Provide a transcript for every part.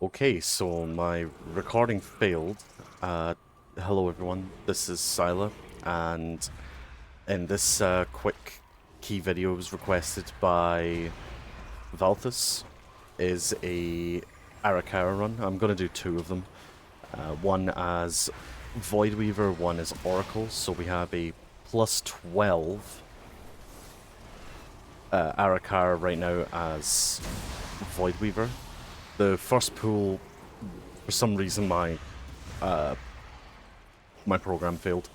Okay, so my recording failed. Hello everyone, this is Sylah, and in this quick key video was requested by Valthus is a Ara'kara run. I'm going to do two of them. One as Voidweaver, one as Oracle, so we have a plus 12 Ara'kara right now as Voidweaver. The first pool, for some reason, my program failed.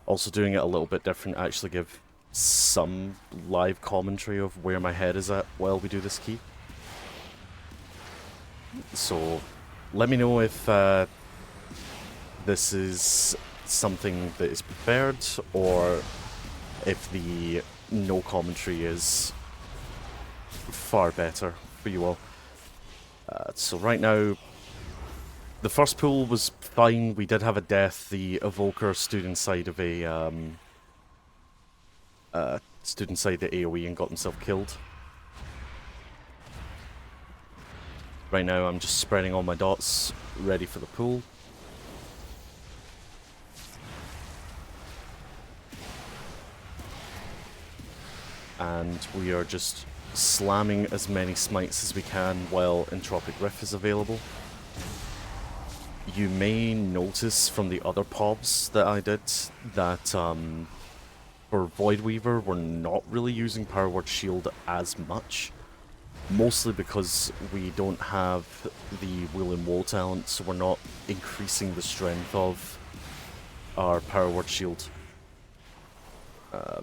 Also doing it a little bit different, actually give some live commentary of where my head is at while we do this key. So let me know if this is something that is preferred, or if the no commentary is far better for you all. So right now, the first pool was fine. We did have a death. The evoker stood inside of a stood inside the AoE and got himself killed. Right now, I'm just spreading all my dots, ready for the pool. And we are just slamming as many smites as we can while Entropic Rift is available. You may notice from the other pobs that I did that for Voidweaver we're not really using Power Word Shield as much. Mostly because we don't have the Will and Woe talent, so we're not increasing the strength of our Power Word Shield.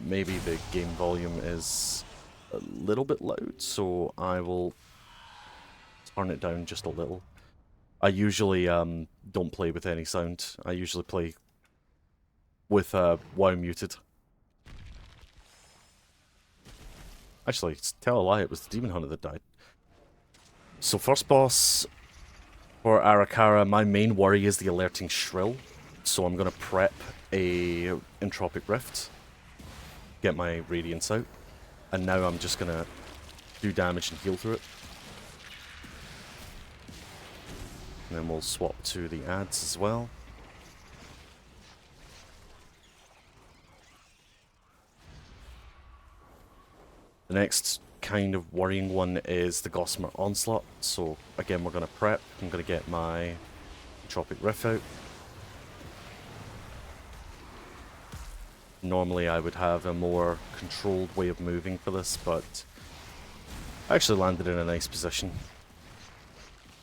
Maybe the game volume is a little bit loud, so I will turn it down just a little. I usually don't play with any sound. I usually play with while muted. Actually, tell a lie, it was the Demon Hunter that died. So first boss for Ara'kara, my main worry is the alerting shrill. So I'm going to prep a Entropic Rift, get my Radiance out, and now I'm just going to do damage and heal through it. And then we'll swap to the ads as well. The next kind of worrying one is the Gossamer Onslaught. So again, we're going to prep. I'm going to get my Entropic Rift out. Normally I would have a more controlled way of moving for this, but I actually landed in a nice position.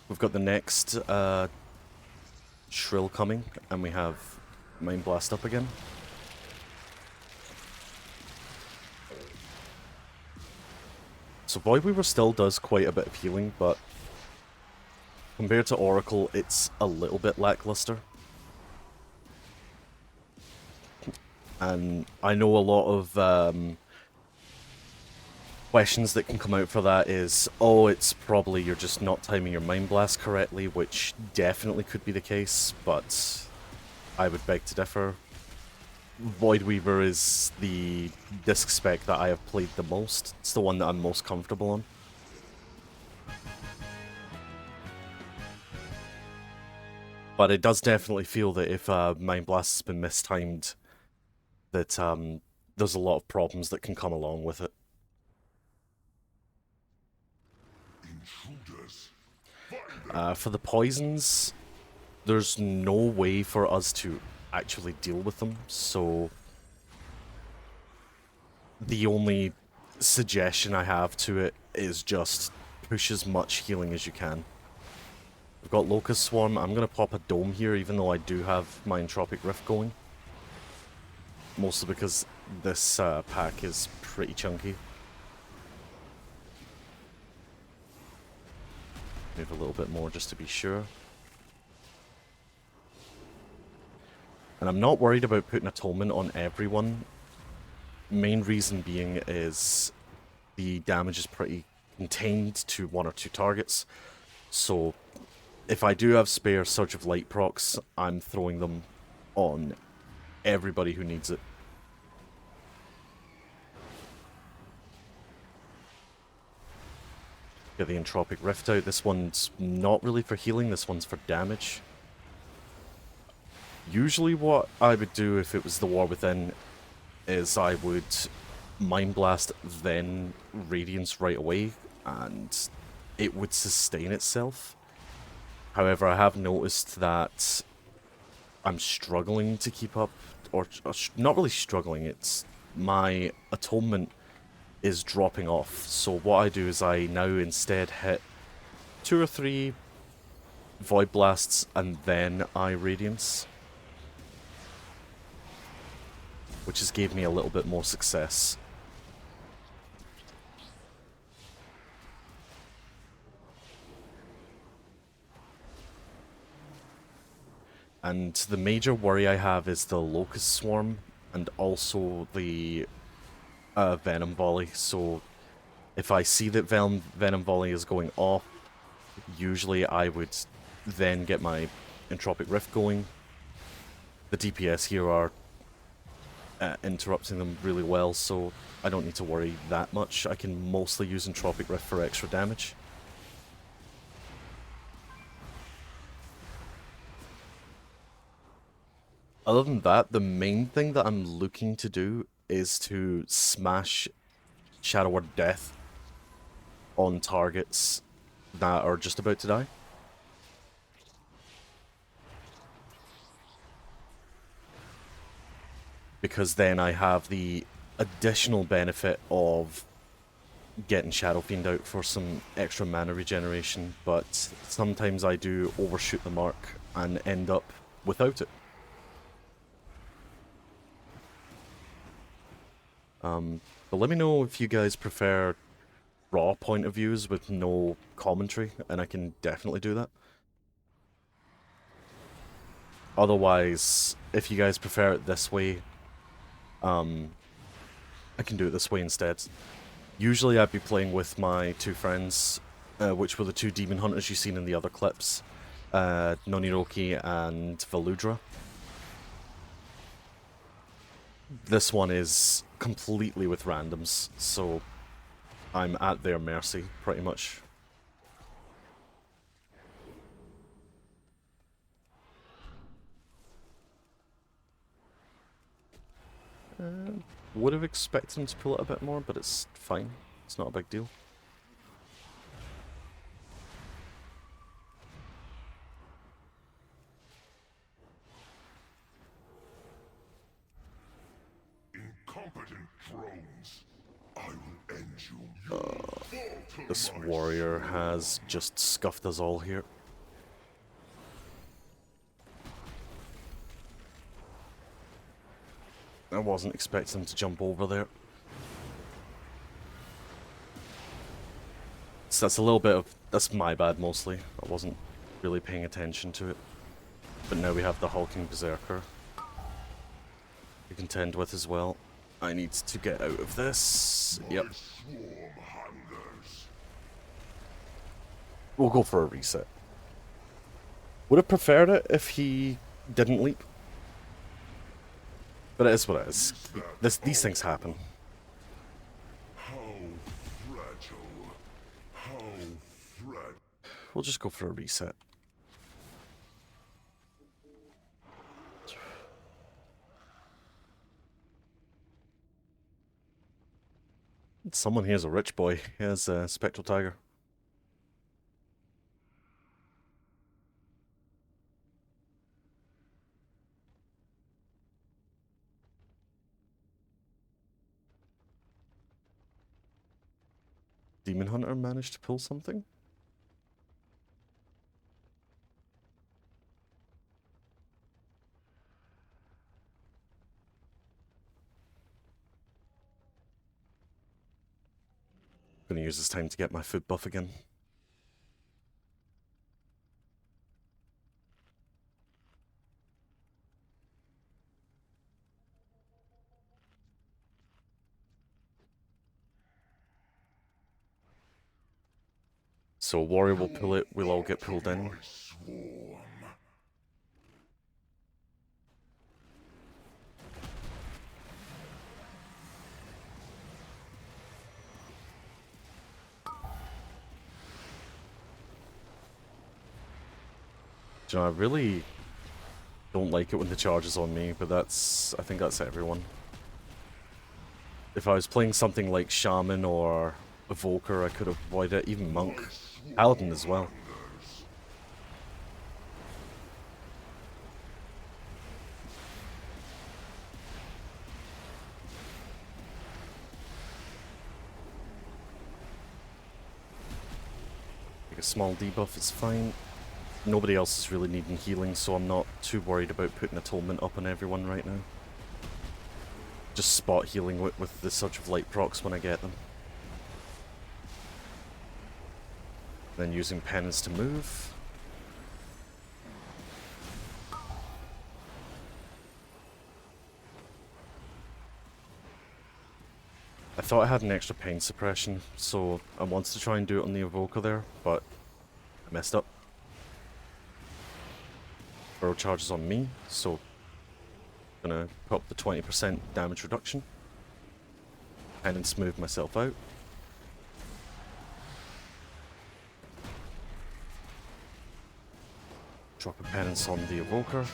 We've got the next Shrill coming, and we have Mind Blast up again. So Voidweaver still does quite a bit of healing, but compared to Oracle, it's a little bit lackluster. And I know a lot of questions that can come out for that is, oh, it's probably you're just not timing your Mind Blast correctly, which definitely could be the case, but I would beg to differ. Voidweaver is the disc spec that I have played the most. It's the one that I'm most comfortable on. But it does definitely feel that if Mind Blast has been mistimed, that there's a lot of problems that can come along with it. For the poisons, there's no way for us to actually deal with them, so the only suggestion I have to it is just push as much healing as you can. We've got Locust Swarm. I'm going to pop a Dome here, even though I do have my Entropic Rift going. Mostly because this pack is pretty chunky. Move a little bit more just to be sure. And I'm not worried about putting Atonement on everyone. Main reason being is the damage is pretty contained to one or two targets. So if I do have spare Surge of Light procs, I'm throwing them on everybody who needs it. Get the Entropic Rift out. This one's not really for healing, this one's for damage. Usually what I would do if it was the War Within is I would Mind Blast, then Radiance right away, and it would sustain itself. However, I have noticed that I'm struggling to keep up, or not really struggling, it's my atonement is dropping off. So what I do is I now instead hit 2 or 3 Void Blasts and then I Radiance, which has gave me a little bit more success. And the major worry I have is the Locust Swarm and also the Venom Volley. So if I see that Venom Volley is going off, usually I would then get my Entropic Rift going. The DPS here are interrupting them really well, so I don't need to worry that much. I can mostly use Entropic Rift for extra damage. Other than that, the main thing that I'm looking to do is to smash Shadow Word Death on targets that are just about to die. Because then I have the additional benefit of getting Shadow Fiend out for some extra mana regeneration, but sometimes I do overshoot the mark and end up without it. But let me know if you guys prefer raw point of views with no commentary, and I can definitely do that. Otherwise, if you guys prefer it this way, I can do it this way instead. Usually I'd be playing with my 2 friends, which were the 2 demon hunters you've seen in the other clips, Noniroki and Valudra. This one is completely with randoms, so I'm at their mercy, pretty much. Would have expected him to pull it a bit more, but it's fine. It's not a big deal. Incompetent drones. I will end you. This warrior has just scuffed us all here. I wasn't expecting him to jump over there. So that's a little bit of... that's my bad mostly. I wasn't really paying attention to it. But now we have the hulking berserker to contend with as well. I need to get out of this. Yep. We'll go for a reset. Would have preferred it if he didn't leap. But it is what it is. These things happen. How fragile. How fragile. We'll just go for a reset. Someone here's a rich boy. He has a Spectral Tiger. Demon Hunter managed to pull something? Gonna use this time to get my food buff again. So warrior will pull it, we'll all get pulled in. Do you know, I really don't like it when the charge is on me, but I think that's everyone. If I was playing something like Shaman or Evoker, I could avoid it, even Monk. Paladin as well. Like a small debuff is fine. Nobody else is really needing healing, so I'm not too worried about putting Atonement up on everyone right now. Just spot healing with the Surge of Light procs when I get them. Then using Penance to move. I thought I had an extra pain suppression, so I wanted to try and do it on the Evoker there, but I messed up. Burrow charges on me, so I'm gonna put up the 20% damage reduction. And smooth myself out. Drop a penance on the Evoker.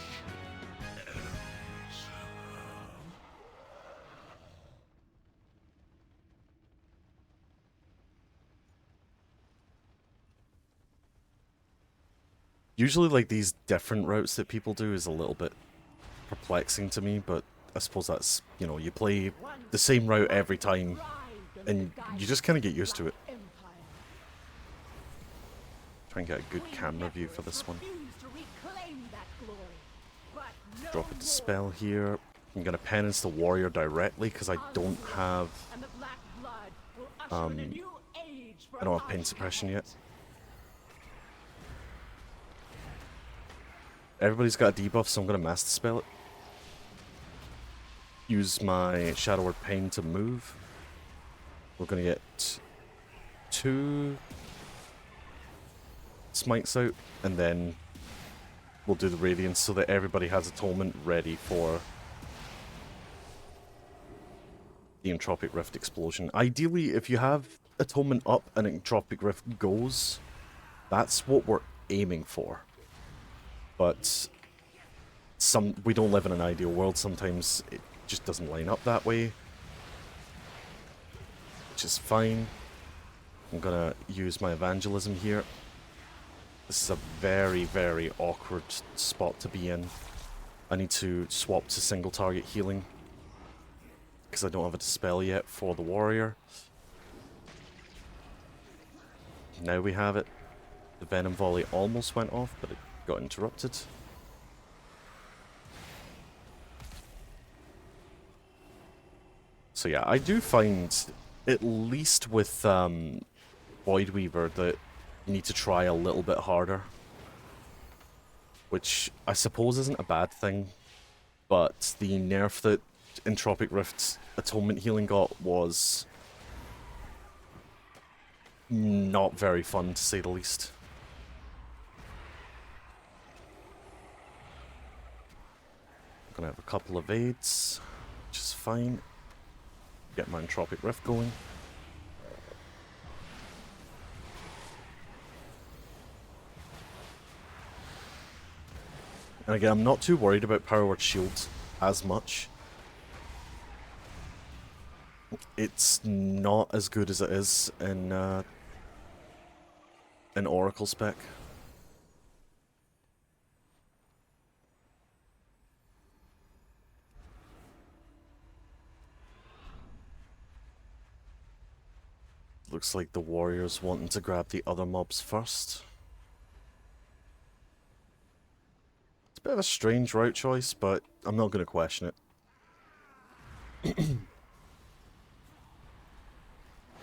Usually, like, these different routes that people do is a little bit perplexing to me, but I suppose that's, you know, you play the same route every time, and you just kind of get used to it. Try and get a good camera view for this one. Drop a Dispel here. I'm going to penance the warrior directly, because I don't have pain suppression yet. Everybody's got a debuff, so I'm going to mass dispel it. Use my Shadow Word Pain to move. We're going to get 2 smites out, and then we'll do the Radiance so that everybody has Atonement ready for the Entropic Rift explosion. Ideally, if you have Atonement up and Entropic Rift goes, that's what we're aiming for. But we don't live in an ideal world. Sometimes it just doesn't line up that way, which is fine. I'm gonna use my Evangelism here. This is a very, very awkward spot to be in. I need to swap to single target healing because I don't have a Dispel yet for the warrior. Now we have it. The Venom Volley almost went off, but it got interrupted. So yeah, I do find, at least with Voidweaver, that you need to try a little bit harder. Which I suppose isn't a bad thing, but the nerf that Entropic Rift's Atonement healing got was not very fun, to say the least. I'm gonna have a couple of aids, which is fine. Get my Entropic Rift going. And again, I'm not too worried about Power Word Shield as much. It's not as good as it is in Oracle spec. Looks like the warrior's wanting to grab the other mobs first. It's a bit of a strange route choice, but I'm not going to question it.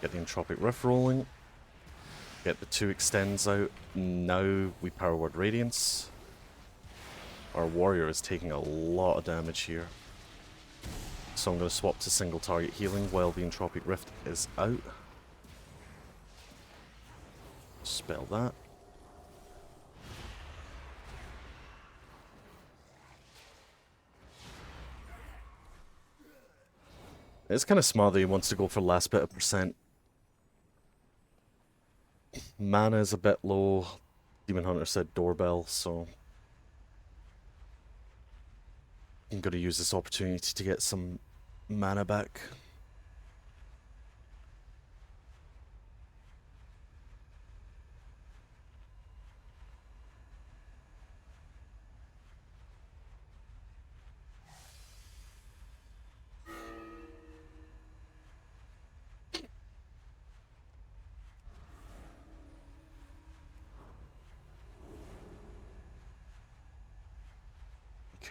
Get the Entropic Rift rolling. Get the 2 extends out. Now we Power Word Radiance. Our warrior is taking a lot of damage here. So I'm going to swap to single target healing while the Entropic Rift is out. Spell that. It's kind of smart that he wants to go for last bit of percent. Mana is a bit low. Demon Hunter said doorbell, so I'm gonna use this opportunity to get some mana back.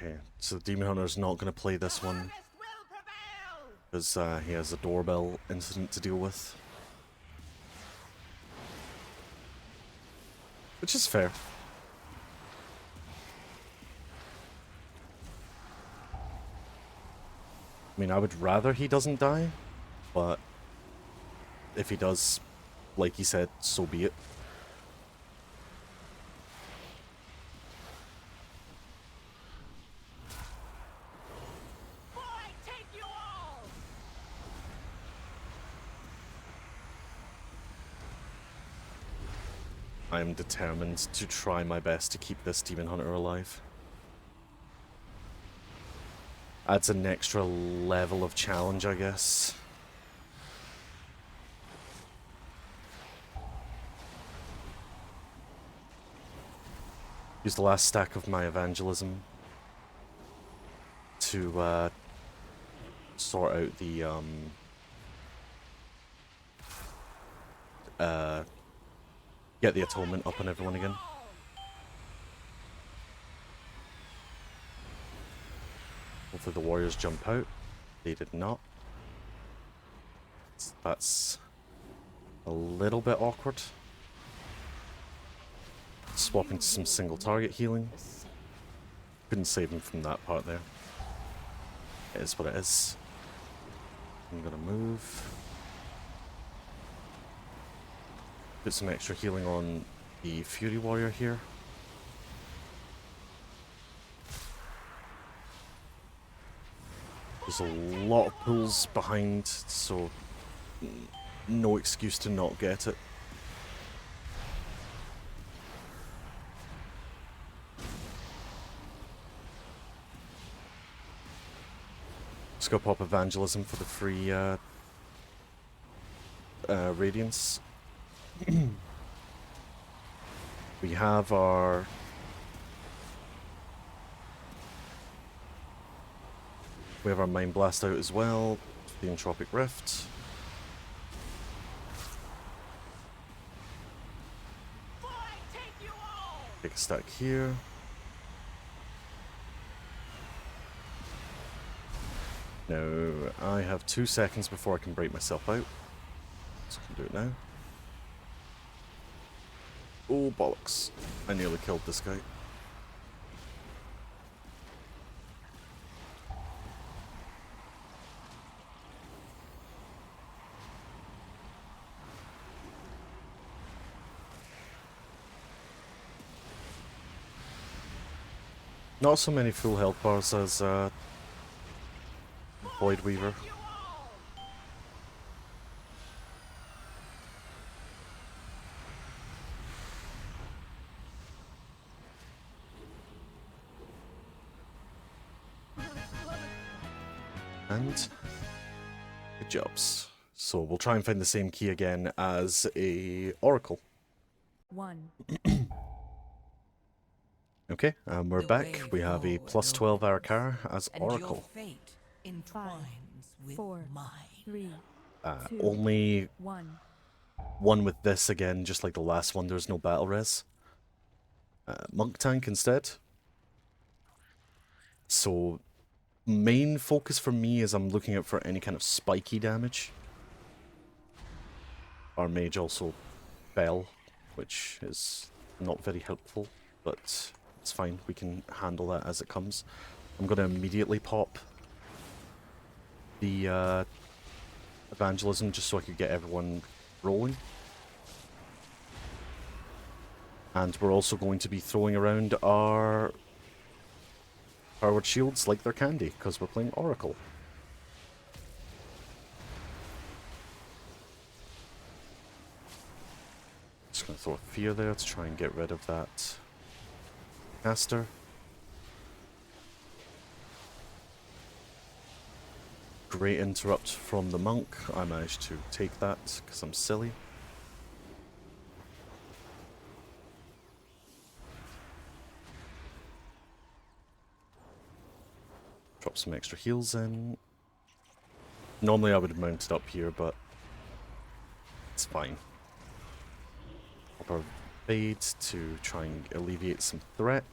Okay, so Demon Hunter's not going to play this one because he has a doorbell incident to deal with. Which is fair. I mean, I would rather he doesn't die, but if he does, like he said, so be it. I am determined to try my best to keep this Demon Hunter alive. Adds an extra level of challenge, I guess. Use the last stack of my evangelism to sort out the get the atonement up on everyone again. Hopefully the warriors jump out. They did not. That's a little bit awkward. Swapping to some single target healing. Couldn't save him from that part there. It is what it is. I'm gonna move. Put some extra healing on the Fury Warrior here. There's a lot of pulls behind, so no excuse to not get it. Let's go pop evangelism for the free radiance. We have our Mind Blast out as well, the Entropic Rift. Take a stack here. Now, I have 2 seconds before I can break myself out. So I can do it now. Oh, bollocks. I nearly killed this guy. Not so many full health bars as Voidweaver. And good jobs. So we'll try and find the same key again as a Oracle. 1. Okay, and we're back. We have a plus 12 Ara'kara as Oracle. 5, 4, 3, 2, Only 1. one with this again, just like the last one, there's no battle res. Monk tank instead. So main focus for me is I'm looking out for any kind of spiky damage. Our mage also fell, which is not very helpful, but it's fine. We can handle that as it comes. I'm going to immediately pop the evangelism just so I could get everyone rolling. And we're also going to be throwing around our powered shields like they're candy, because we're playing Oracle. Just going to throw a fear there to try and get rid of that caster. Great interrupt from the monk. I managed to take that because I'm silly. Drop some extra heals in. Normally I would have mounted up here, but it's fine. Pop our Fade to try and alleviate some threat.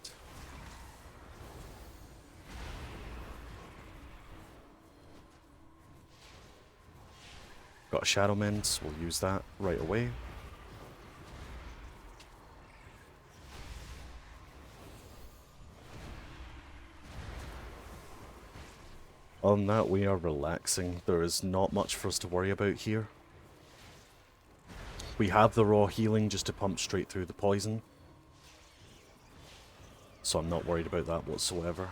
Got a Shadow Mend, so we'll use that right away. Other than that, we are relaxing. There is not much for us to worry about here. We have the raw healing just to pump straight through the poison. So I'm not worried about that whatsoever.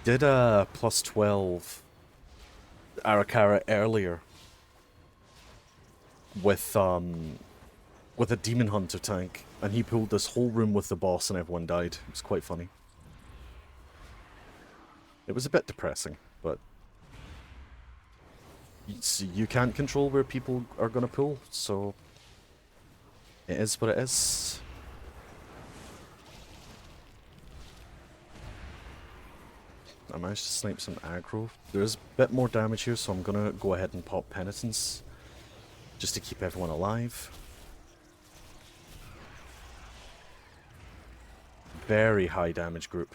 Did a plus 12 Ara'kara earlier with a Demon Hunter tank, and he pulled this whole room with the boss and everyone died. It was quite funny. It was a bit depressing, but you can't control where people are going to pull, so it is what it is. I managed to snipe some aggro. There's a bit more damage here, so I'm going to go ahead and pop Penitence just to keep everyone alive. Very high damage group.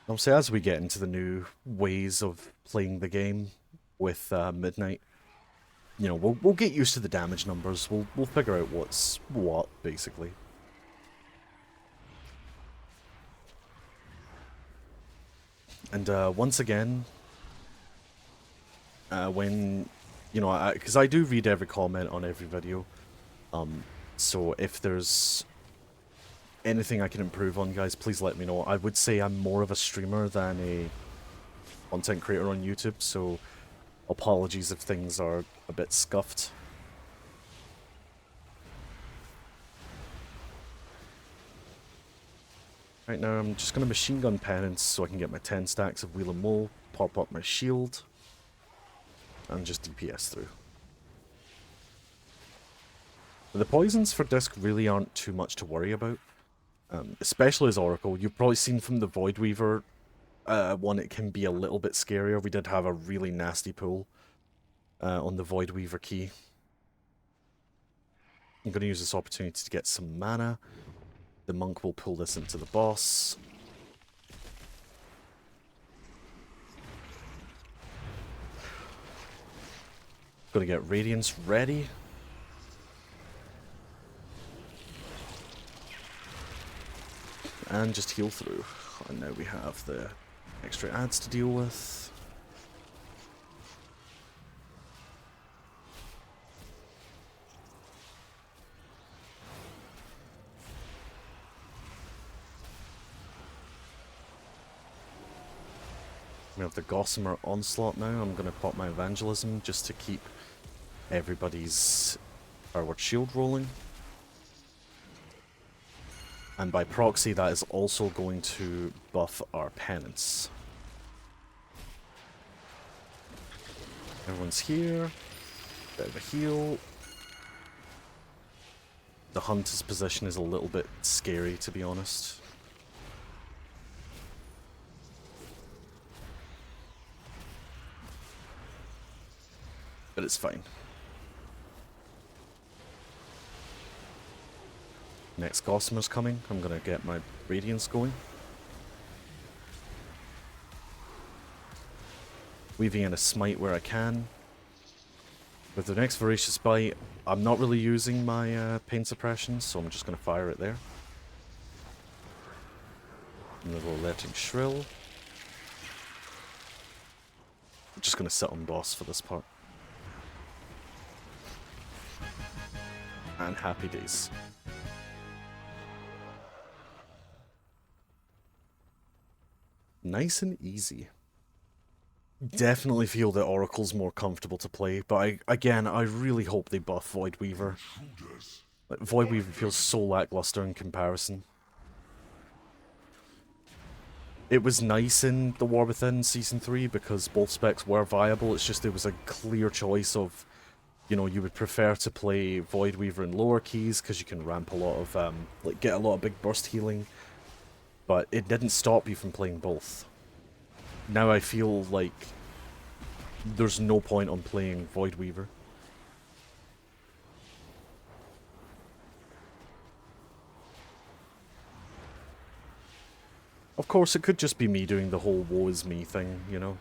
Obviously, as we get into the new ways of playing the game with Midnight, you know, we'll get used to the damage numbers. We'll figure out what's what, basically. And once again, when, you know, because I do read every comment on every video, so if there's anything I can improve on, guys, please let me know. I would say I'm more of a streamer than a content creator on YouTube, so apologies if things are a bit scuffed. Right now, I'm just going to machine gun Penance so I can get my 10 stacks of Wheel and Mole, pop up my shield, and just DPS through. The poisons for Disc really aren't too much to worry about, especially as Oracle. You've probably seen from the Voidweaver one, it can be a little bit scarier. We did have a really nasty pull on the Voidweaver key. I'm going to use this opportunity to get some mana. The monk will pull this into the boss. Going to get Radiance ready. And just heal through. And now we have the extra ads to deal with. We have the Gossamer Onslaught now. I'm going to pop my Evangelism just to keep everybody's forward shield rolling. And by proxy, that is also going to buff our Penance. Everyone's here. Bit of a heal. The Hunter's position is a little bit scary, to be honest. But it's fine. Next Gossamer's coming. I'm going to get my Radiance going. Weaving in a Smite where I can. With the next Voracious Bite, I'm not really using my Pain Suppression, so I'm just going to fire it there. Another Letting Shrill. I'm just going to sit on boss for this part. And happy days. Nice and easy. definitely feel that Oracle's more comfortable to play, but again, I really hope they buff Voidweaver. Like, Voidweaver feels so lackluster in comparison. It was nice in The War Within Season 3 because both specs were viable, it's just it was a clear choice of, you know, you would prefer to play Voidweaver in lower keys because you can ramp a lot of, like, get a lot of big burst healing, but it didn't stop you from playing both. Now I feel like there's no point on playing Voidweaver. Of course, it could just be me doing the whole woe is me thing, you know?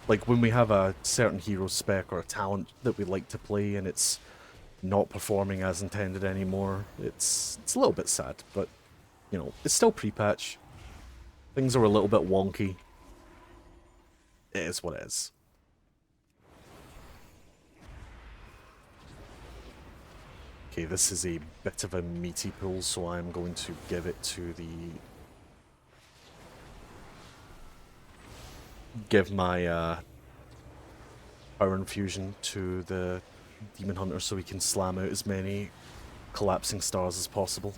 Like, when we have a certain hero spec or a talent that we like to play and it's not performing as intended anymore, it's a little bit sad, but, you know, it's still pre-patch. Things are a little bit wonky. It is what it is. Okay, this is a bit of a meaty pull, so I'm going to give it to the... Give my power infusion to the Demon Hunter so we can slam out as many collapsing stars as possible.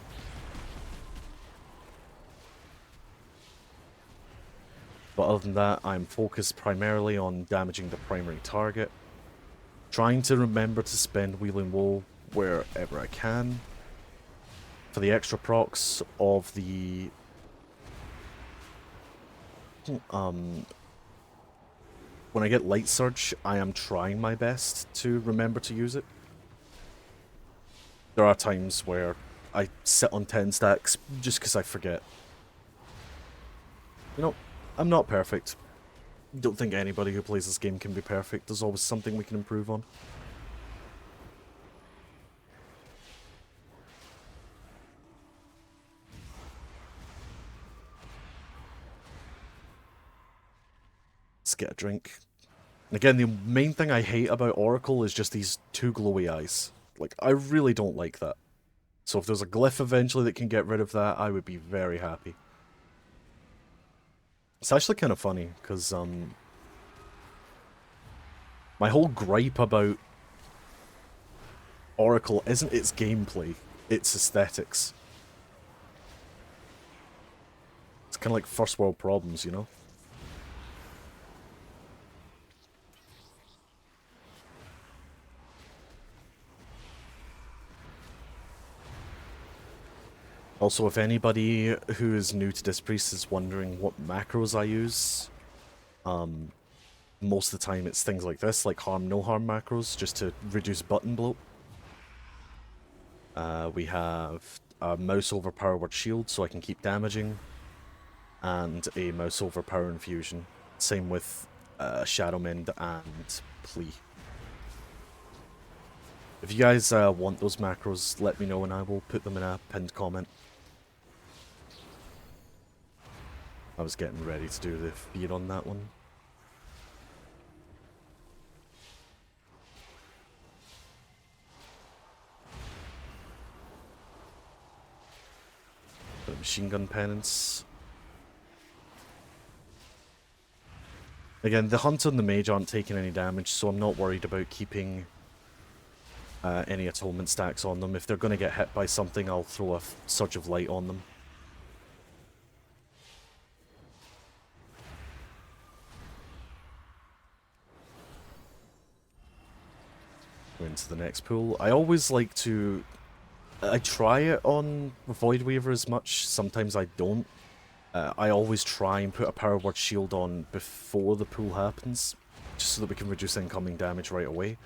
But other than that, I'm focused primarily on damaging the primary target, trying to remember to spend Wheel and Woe wherever I can. For the extra procs of the when I get Light Surge, I am trying my best to remember to use it. There are times where I sit on 10 stacks just because I forget. You know, I'm not perfect. Don't think anybody who plays this game can be perfect. There's always something we can improve on. Let's get a drink. Again, the main thing I hate about Oracle is just these two glowy eyes. Like, I really don't like that. So if there's a glyph eventually that can get rid of that, I would be very happy. It's actually kind of funny, because, my whole gripe about Oracle isn't its gameplay, it's aesthetics. It's kind of like first world problems, you know? Also, if anybody who is new to Disc Priest is wondering what macros I use, most of the time it's things like this, like harm, no harm macros, just to reduce button bloat. We have a mouse over power word shield, so I can keep damaging, and a mouse over power infusion. Same with Shadow Mend and Plea. If you guys want those macros, let me know and I will put them in a pinned comment. I was getting ready to do the feed on that one. The machine gun penance. Again, the Hunter and the Mage aren't taking any damage, so I'm not worried about keeping any atonement stacks on them. If they're going to get hit by something, I'll throw a Surge of Light on them. Into the next pool. I always like to... I try it on Voidweaver as much, sometimes I don't. I always try and put a power word shield on before the pool happens, just so that we can reduce incoming damage right away.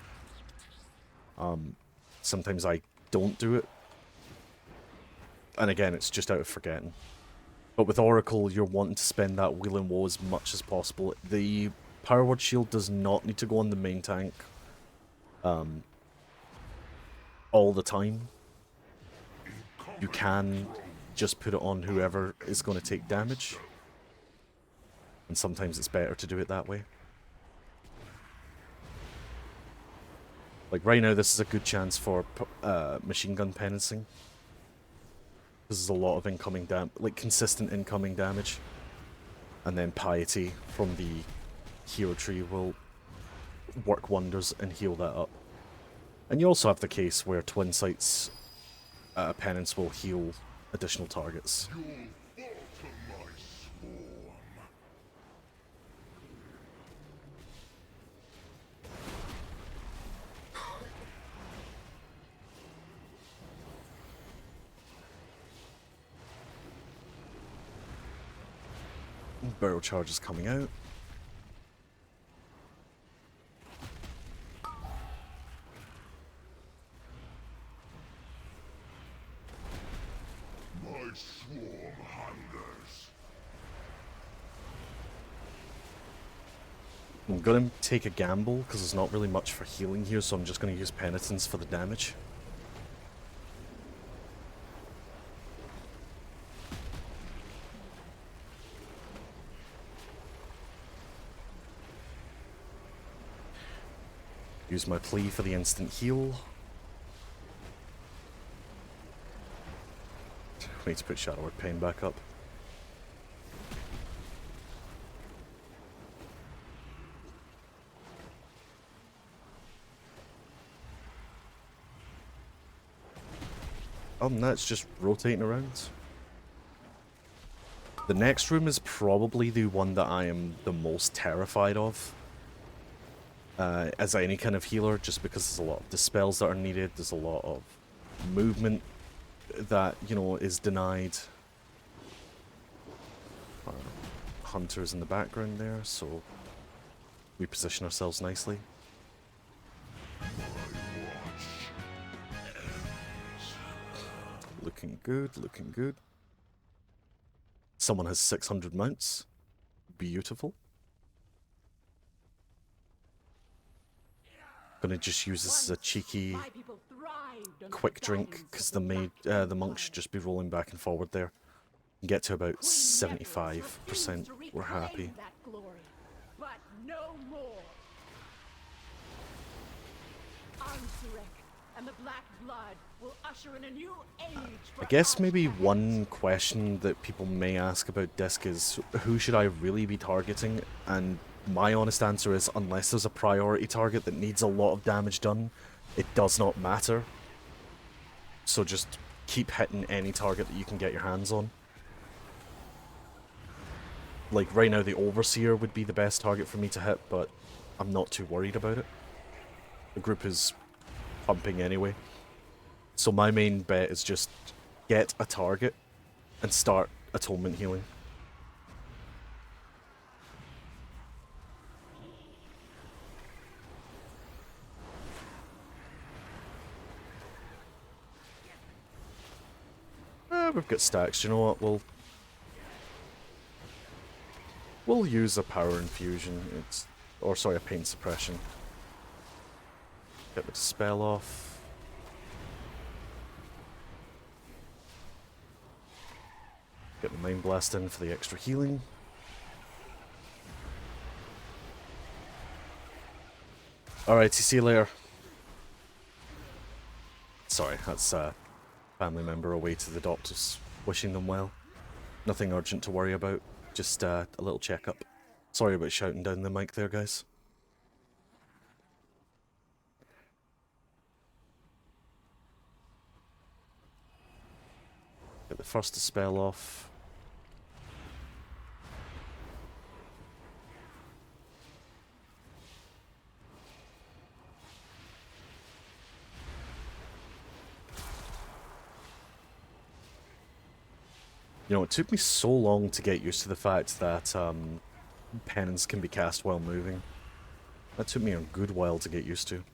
Sometimes I don't do it. And again, it's just out of forgetting. But with Oracle, you're wanting to spend that Wheel and Woe as much as possible. The power word shield does not need to go on the main tank all the time. You can just put it on whoever is going to take damage. And sometimes it's better to do it that way. Like right now, this is a good chance for machine gun penancing. This is a lot of incoming like consistent incoming damage. And then Piety from the hero tree will work wonders and heal that up. And you also have the case where Twin Sight's penance will heal additional targets. You'll fall to my swarm. Barrel charge is coming out. My swarm hungers. I'm gonna take a gamble because there's not really much for healing here, so I'm just gonna use penitence for the damage. Use my plea for the instant heal. I need to put Shadow Word Pain back up. Other than that, it's just rotating around. The next room is probably the one that I am the most terrified of. As any kind of healer, just because there's a lot of dispels that are needed, there's a lot of movement that, you know, is denied. Our hunter's in the background there, so we position ourselves nicely. Looking good, looking good. Someone has 600 mounts. Beautiful. Gonna just use this as a cheeky quick drink because the monk should just be rolling back and forward there. Get to about 75%. We're happy. I guess maybe one question that people may ask about Disc is, who should I really be targeting? And my honest answer is, unless there's a priority target that needs a lot of damage done, it does not matter. So just keep hitting any target that you can get your hands on. Like right now the Overseer would be the best target for me to hit, but I'm not too worried about it. The group is pumping anyway. So my main bet is just get a target and start atonement healing. We've got stacks. Do you know what? We'll use a power infusion. A pain suppression. Get the spell off. Get the Mind Blast in for the extra healing. Alrighty, see you later. Sorry, that's a family member away to the doctors, wishing them well. Nothing urgent to worry about, just a little checkup. Sorry about shouting down the mic there, guys. Get the first dispel off. You know, it took me so long to get used to the fact that penance can be cast while moving. That took me a good while to get used to.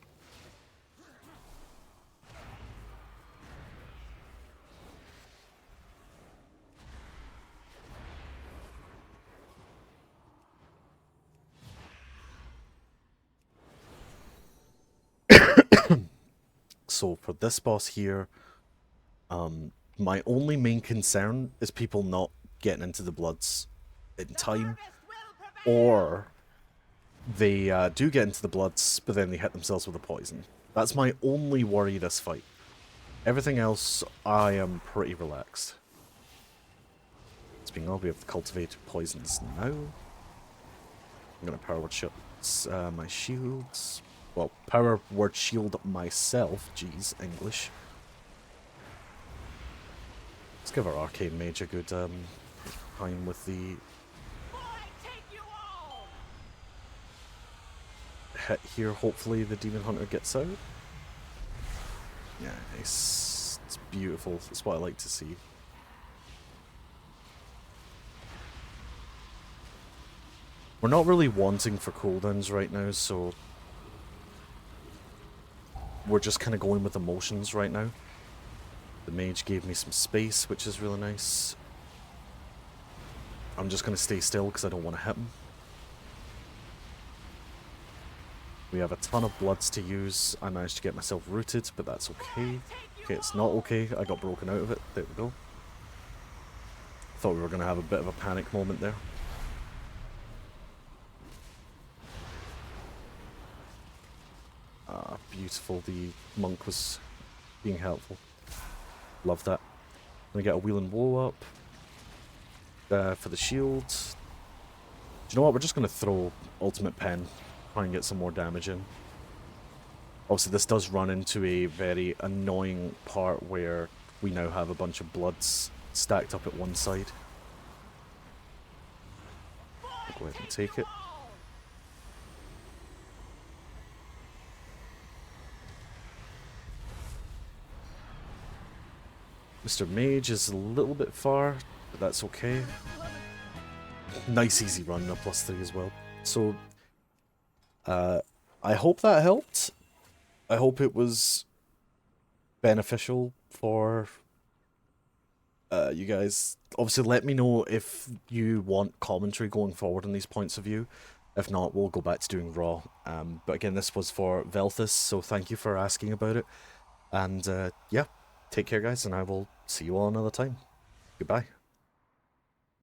So for this boss here, my only main concern is people not getting into the bloods in time, or they do get into the bloods, but then they hit themselves with a poison. That's my only worry this fight. Everything else, I am pretty relaxed. Speaking of, we have the cultivated poisons now. I'm gonna power word shield my shields. Well, power word shield myself. Jeez, English. Let's give our arcane mage a good time with the hit here. Hopefully the demon hunter gets out. Yeah, nice. It's beautiful. It's what I like to see. We're not really wanting for cooldowns right now, so we're just kind of going with emotions right now. The mage gave me some space, which is really nice. I'm just going to stay still because I don't want to hit him. We have a ton of bloods to use. I managed to get myself rooted, but that's okay. Okay, it's not okay. I got broken out of it. There we go. Thought we were going to have a bit of a panic moment there. Ah, beautiful. The monk was being helpful. Love that. I'm going to get a wheel and woe up. For the shield. Do you know what? We're just going to throw ultimate pen. Try and get some more damage in. Obviously, this does run into a very annoying part where we now have a bunch of bloods stacked up at one side. I'll go ahead and take it. Mr. Mage is a little bit far, but that's okay. Nice easy run, a +3 as well. So, I hope that helped. I hope it was beneficial for you guys. Obviously, let me know if you want commentary going forward on these points of view. If not, we'll go back to doing Raw. But again, this was for Velthus, so thank you for asking about it. And yeah, take care, guys, and I will see you all another time. Goodbye.